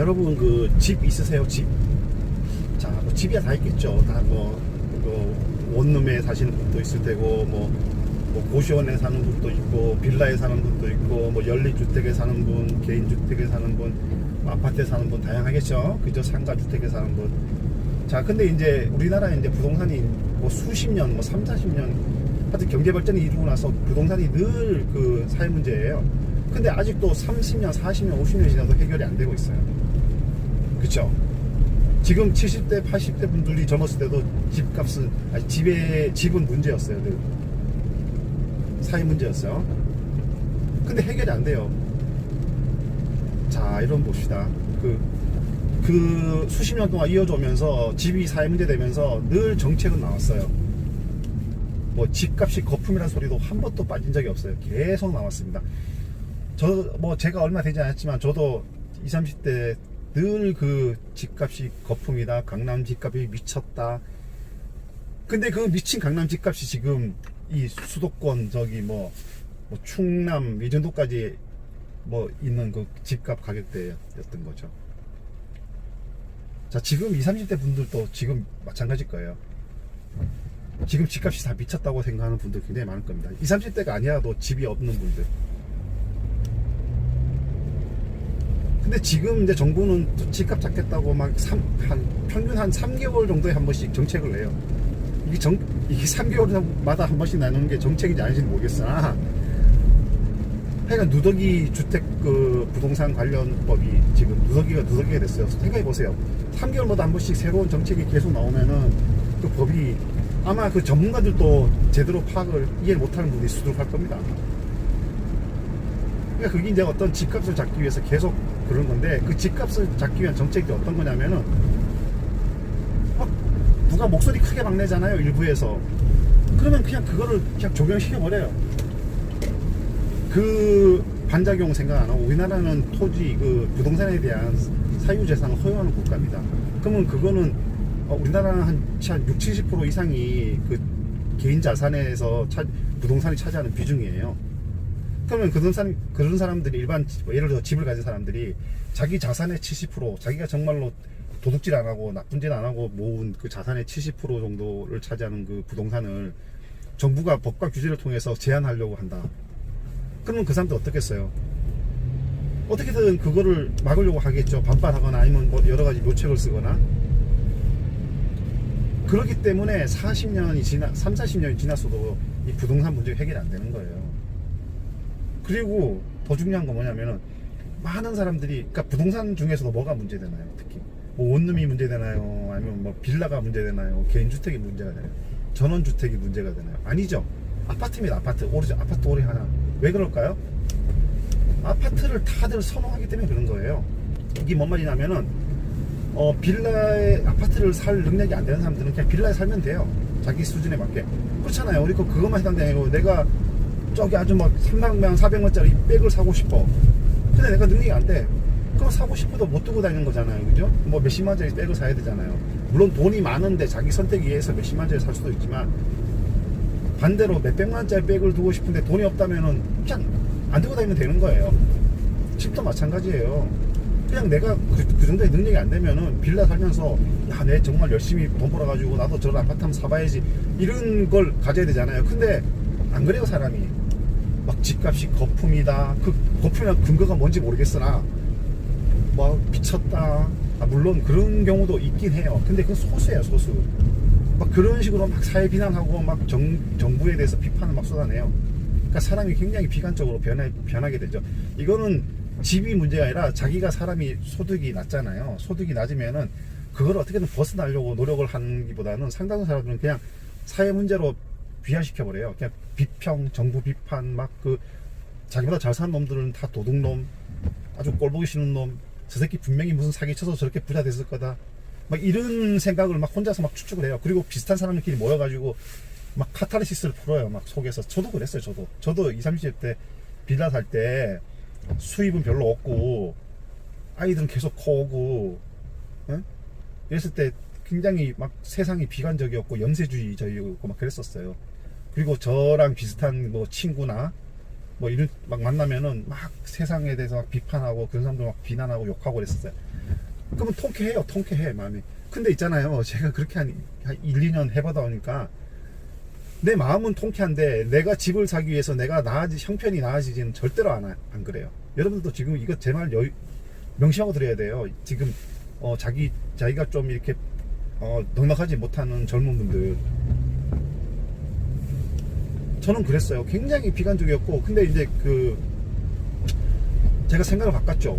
여러분 그 집 있으세요? 집? 자, 뭐 집이야 다 있겠죠. 다 원룸에 사시는 분도 있을 테고, 고시원에 사는 분도 있고, 빌라에 사는 분도 있고, 연립주택에 사는 분, 개인주택에 사는 분, 아파트에 사는 분 다양하겠죠. 그죠? 상가주택에 사는 분. 자, 근데 이제 우리나라에 이제 부동산이 수십 년, 3, 40년 하여튼 경제 발전이 이루고 나서 부동산이 늘 그 사회 문제예요. 근데 아직도 30년, 40년, 50년 지나도 해결이 안 되고 있어요. 그쵸? 지금 70대, 80대 분들이 젊었을 때도 집은 문제였어요. 늘. 사회 문제였어요. 근데 해결이 안 돼요. 자, 이런 봅시다. 그 수십 년 동안 이어져 오면서 집이 사회 문제 되면서 늘 정책은 나왔어요. 집값이 거품이라는 소리도 한 번도 빠진 적이 없어요. 계속 나왔습니다. 제가 얼마 되지 않았지만 저도 20, 30대 늘 그 집값이 거품이다. 강남 집값이 미쳤다. 근데 그 미친 강남 집값이 지금 이 수도권 충남 이 정도까지 있는 그 집값 가격대였던 거죠. 자, 지금 20, 30대 분들도 지금 마찬가지일 거예요. 지금 집값이 다 미쳤다고 생각하는 분들 굉장히 많을 겁니다. 20, 30대가 아니라도 집이 없는 분들. 근데 지금 이제 정부는 집값 잡겠다고 평균 한 3개월 정도에 한 번씩 정책을 내요. 이게 3개월마다 한 번씩 나누는 게 정책인지 아닌지는 모르겠으나, 하여간 누더기 주택 부동산 관련법이 지금 누더기가 됐어요. 생각해보세요. 3개월마다 한 번씩 새로운 정책이 계속 나오면은 그 법이 아마 그 전문가들도 제대로 파악을 이해 못하는 분들이 수두룩할 겁니다. 그러니까 그게 이제 어떤 집값을 잡기 위해서 계속 그런 건데, 그 집값을 잡기 위한 정책이 어떤 거냐면은 누가 목소리 크게 막 내잖아요, 일부에서. 그러면 그냥 그거를 그냥 적용시켜버려요. 그 반작용 생각 안 하고, 우리나라는 토지, 부동산에 대한 사유재산을 허용하는 국가입니다. 그러면 그거는 우리나라는 한 60, 70% 이상이 그 개인 자산에서 부동산이 차지하는 비중이에요. 그러면 그런 사람들이 예를 들어 집을 가진 사람들이 자기 자산의 70%, 자기가 정말로 도둑질 안 하고 나쁜 짓 안 하고 모은 그 자산의 70% 정도를 차지하는 그 부동산을 정부가 법과 규제를 통해서 제한하려고 한다. 그러면 그 사람들 어떻겠어요? 어떻게든 그거를 막으려고 하겠죠. 반발하거나 아니면 여러 가지 묘책을 쓰거나. 그렇기 때문에 40년이 지났어도 이 부동산 문제가 해결이 안 되는 거예요. 그리고 더 중요한 건 뭐냐면은, 많은 사람들이, 그러니까 부동산 중에서도 뭐가 문제되나요? 특히 원룸이 문제되나요? 아니면 빌라가 문제되나요? 개인주택이 문제가 되나요? 전원주택이 문제가 되나요? 아니죠. 아파트입니다. 아파트 오래 하나. 왜 그럴까요? 아파트를 다들 선호하기 때문에 그런 거예요. 이게 뭔 말이냐면은, 아파트를 살 능력이 안 되는 사람들은 그냥 빌라에 살면 돼요. 자기 수준에 맞게. 그렇잖아요. 우리 그것만 해당되는 거고, 내가 저기 아주 300만, 400만짜리 백을 사고 싶어. 근데 내가 능력이 안 돼. 그럼 사고 싶어도 못 두고 다니는 거잖아요. 그죠? 몇십만짜리 백을 사야 되잖아요. 물론 돈이 많은데 자기 선택에 의해서 몇십만짜리 살 수도 있지만, 반대로 몇백만짜리 백을 두고 싶은데 돈이 없다면은 그냥 안 두고 다니면 되는 거예요. 집도 마찬가지예요. 그냥 내가 그 정도의 능력이 안 되면은 빌라 살면서, 야, 내 정말 열심히 돈 벌어가지고 나도 저런 아파트 한번 사봐야지, 이런 걸 가져야 되잖아요. 근데 안 그래요, 사람이. 집값이 거품이다. 그 거품이란 근거가 뭔지 모르겠으나 미쳤다. 물론 그런 경우도 있긴 해요. 근데 그건 소수예요, 소수. 그런 식으로 사회 비난하고 정부에 대해서 비판을 쏟아내요. 그러니까 사람이 굉장히 비관적으로 변하게 되죠. 이거는 집이 문제가 아니라 사람이 소득이 낮잖아요. 소득이 낮으면은 그걸 어떻게든 벗어나려고 노력을 하는 것보다는 상당수 사람들은 그냥 사회 문제로 비하시켜버려요. 그냥 비평, 정부 비판, 자기보다 잘 사는 놈들은 다 도둑놈, 아주 꼴보기 싫은 놈, 저 새끼 분명히 무슨 사기쳐서 저렇게 부자 됐을 거다. 이런 생각을 혼자서 추측을 해요. 그리고 비슷한 사람들끼리 모여가지고 카타르시스를 풀어요. 속에서. 저도 그랬어요, 저도 20, 30대 빌라 살 때 수입은 별로 없고, 아이들은 계속 커오고, 이랬을 때 굉장히 세상이 비관적이었고 연쇄주의적이고 그랬었어요. 그리고 저랑 비슷한 친구나 이런 만나면은 세상에 대해서 비판하고 그런 사람들 비난하고 욕하고 그랬었어요. 그러면 통쾌해요. 통쾌해 마음이. 근데 있잖아요, 제가 그렇게 한 1, 2년 해보다 보니까 내 마음은 통쾌한데 내가 집을 사기 위해서 내가 형편이 나아지지는 절대로 안 그래요. 여러분들도 지금 이거 제 말 명심하고 들어야 돼요. 지금 자기가 좀 이렇게 넉넉하지 못하는 젊은 분들, 저는 그랬어요. 굉장히 비관적이었고, 근데 이제 제가 생각을 바꿨죠.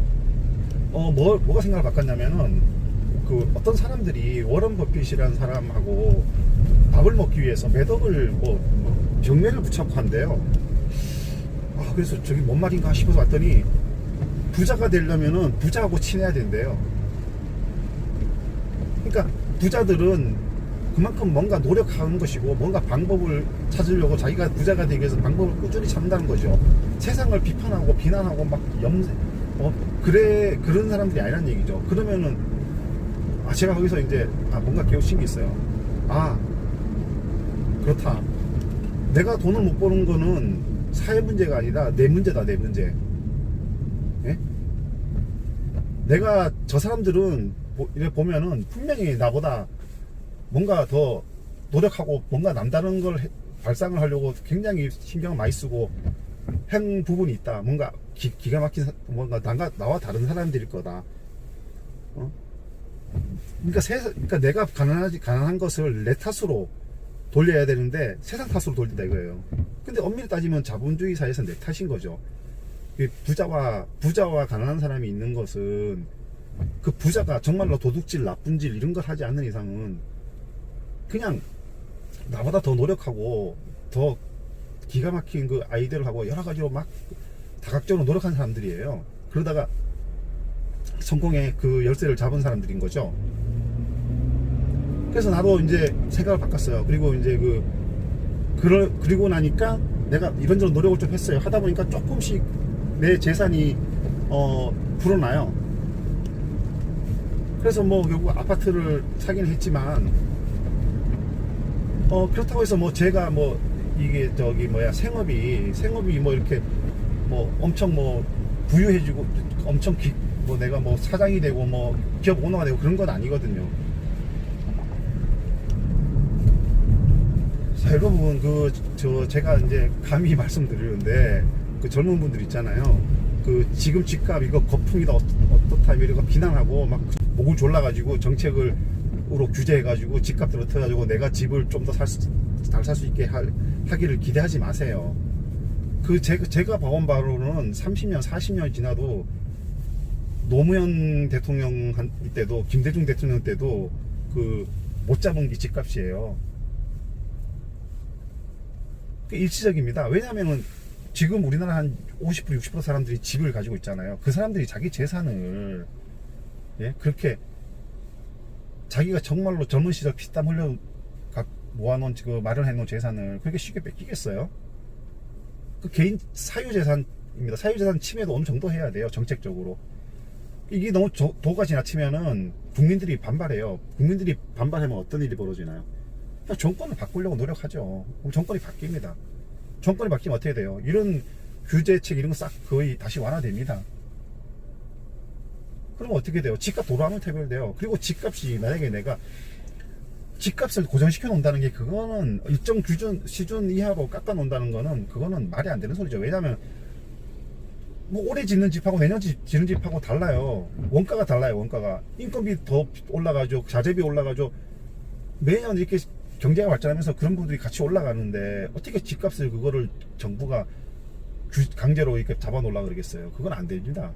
뭐가 생각을 바꿨냐면은, 어떤 사람들이 워런 버핏이라는 사람하고 밥을 먹기 위해서 매덕을 경매를 붙잡고 한대요. 그래서 저기 뭔 말인가 싶어서 왔더니, 부자가 되려면은 부자하고 친해야 된대요. 그러니까 부자들은 그만큼 뭔가 노력하는 것이고, 뭔가 방법을 찾으려고 자기가 부자가 되기 위해서 방법을 꾸준히 찾는다는 거죠. 세상을 비판하고 비난하고 막 그런 사람들이 아니란 얘기죠. 그러면은 제가 거기서 이제 뭔가 깨우친 게 있어요. 그렇다. 내가 돈을 못 버는 거는 사회 문제가 아니라 내 문제다, 내 문제. 예? 내가 저 사람들은 보면은 분명히 나보다 뭔가 더 노력하고 뭔가 남다른 걸 발상을 하려고 굉장히 신경을 많이 쓰고 한 부분이 있다. 뭔가 기가 막힌 뭔가 나와 다른 사람들일 거다. 그러니까 내가 가난한 것을 내 탓으로 돌려야 되는데 세상 탓으로 돌린다 이거예요. 근데 엄밀히 따지면 자본주의 사회에서 내 탓인 거죠. 부자와 가난한 사람이 있는 것은 그 부자가 정말로 도둑질, 나쁜 질 이런 걸 하지 않는 이상은 그냥 나보다 더 노력하고 더 기가 막힌 그 아이디어를 하고 여러 가지로 막 다각적으로 노력한 사람들이에요. 그러다가 성공의 그 열쇠를 잡은 사람들인 거죠. 그래서 나도 이제 생각을 바꿨어요. 그리고 이제 그리고 나니까 내가 이런저런 노력을 좀 했어요. 하다 보니까 조금씩 내 재산이 불어나요. 그래서 결국 아파트를 사긴 했지만 그렇다고 해서 제가 이게 생업이 이렇게 엄청 부유해지고 엄청 내가 사장이 되고 기업 오너가 되고 그런 건 아니거든요. 자, 여러분 제가 이제 감히 말씀드리는데 젊은 분들 있잖아요. 지금 집값 이거 거품이다 어떻다 이러고 비난하고 막 목을 졸라가지고 정책으로 규제해가지고 집값을 어떻게가지고 내가 집을 좀 더 잘 살 수 있게 하기를 기대하지 마세요. 제가 봐온 바로는 30년 40년 지나도 노무현 대통령 때도 김대중 대통령 때도 못 잡은 게 집값이에요. 일시적입니다. 왜냐하면은 지금 우리나라 한 50% 60% 사람들이 집을 가지고 있잖아요. 그 사람들이 자기 재산을 그렇게 자기가 정말로 젊은 시절 피땀 흘려 모아놓은 마련해 놓은 재산을 그렇게 쉽게 뺏기겠어요? 개인 사유재산입니다. 사유재산 침해도 어느 정도 해야 돼요. 정책적으로. 이게 너무 도가 지나치면은 국민들이 반발해요. 국민들이 반발하면 어떤 일이 벌어지나요? 그냥 정권을 바꾸려고 노력하죠. 그럼 정권이 바뀝니다. 정권이 바뀌면 어떻게 돼요? 이런 규제책 이런 거 싹 거의 다시 완화됩니다. 그러면 어떻게 돼요? 집값 도로하면 태별돼요. 그리고 집값이 만약에 내가 집값을 고정시켜 놓는다는 게 그거는 일정 시준 이하로 깎아 놓는다는 거는 그거는 말이 안 되는 소리죠. 왜냐하면 올해 짓는 집하고 내년 짓는 집하고 달라요. 원가가 달라요. 원가가 인건비 더 올라가죠. 자재비 올라가죠. 매년 이렇게 경제가 발전하면서 그런 부분들이 같이 올라가는데 어떻게 집값을 그거를 정부가 강제로 이렇게 잡아 놓으려고 그러겠어요. 그건 안 됩니다.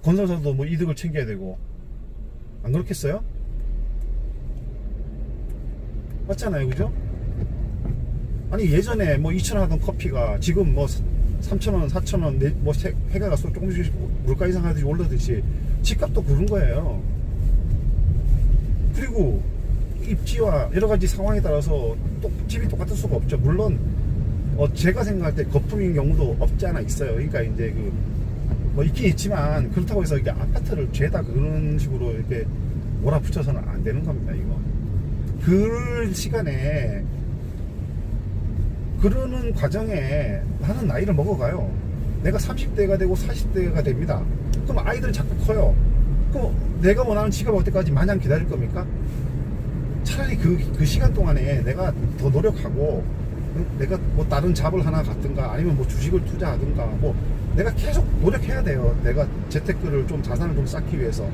건설사도 이득을 챙겨야 되고 안 그렇겠어요? 맞잖아요, 그죠? 아니 예전에 2,000원 하던 커피가 지금 3,000원, 4,000원 해가 가서 조금씩 물가 이상 하듯이 올라듯이 집값도 그런 거예요. 그리고 입지와 여러 가지 상황에 따라서 집이 똑같을 수가 없죠. 물론 제가 생각할 때 거품인 경우도 없지 않아 있어요. 그러니까 이제 있긴 있지만 그렇다고 해서 이게 아파트를 죄다 그런 식으로 이렇게 몰아붙여서는 안 되는 겁니다. 이거 그 시간에 그러는 과정에 나는 나이를 먹어가요. 내가 30대가 되고 40대가 됩니다. 그럼 아이들은 자꾸 커요. 내가 원하는 직업 올 때까지 마냥 기다릴 겁니까? 차라리 그 시간 동안에 내가 더 노력하고, 내가 뭐 다른 잡을 하나 갖든가 아니면 뭐 주식을 투자하든가 뭐 내가 계속 노력해야 돼요. 내가 재테크를 좀 자산을 좀 쌓기 위해서.